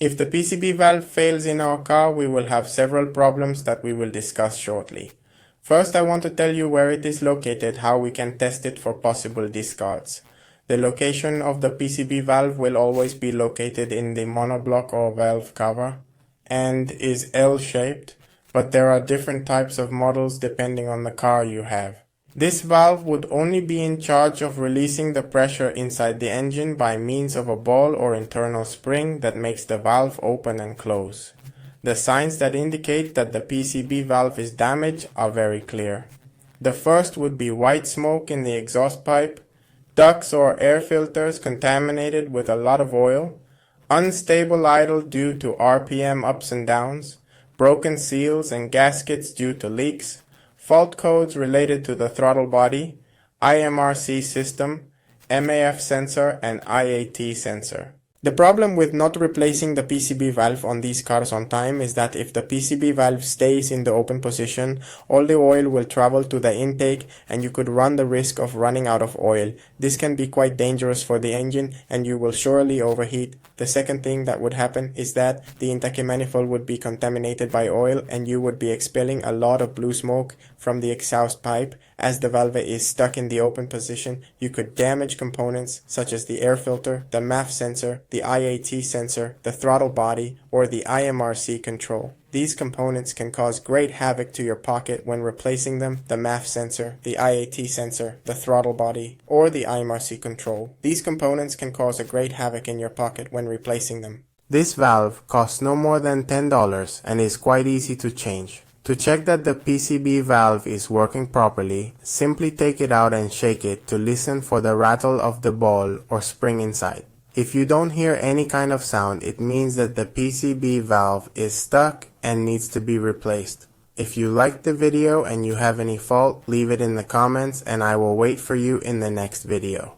If the PCB valve fails in our car, we will have several problems that we will discuss shortly. First, I want to tell you where it is located, how we can test it for possible discards. The location of the PCB valve will always be located in the monoblock or valve cover and is L-shaped, but there are different types of models depending on the car you have. This valve would only be in charge of releasing the pressure inside the engine by means of a ball or internal spring that makes the valve open and close. The signs that indicate that the PCB valve is damaged are very clear. The first would be white smoke in the exhaust pipe, ducts or air filters contaminated with a lot of oil, unstable idle due to RPM ups and downs, broken seals and gaskets due to leaks, fault codes related to the throttle body, IMRC system, MAF sensor, and IAT sensor. The problem with not replacing the PCB valve on these cars on time is that if the PCB valve stays in the open position, all the oil will travel to the intake and you could run the risk of running out of oil. This can be quite dangerous for the engine and you will surely overheat. The second thing that would happen is that the intake manifold would be contaminated by oil and you would be expelling a lot of blue smoke from the exhaust pipe. As the valve is stuck in the open position, you could damage components such as the air filter, the MAF sensor, the IAT sensor, the throttle body, or the IMRC control. These components can cause great havoc to your pocket when replacing them, the MAF sensor, the IAT sensor, the throttle body, or the IMRC control. These components can cause a great havoc in your pocket when replacing them. This valve costs no more than $10 and is quite easy to change. To check that the PCB valve is working properly, simply take it out and shake it to listen for the rattle of the ball or spring inside. If you don't hear any kind of sound, it means that the PCB valve is stuck and needs to be replaced. If you liked the video and you have any fault, leave it in the comments and I will wait for you in the next video.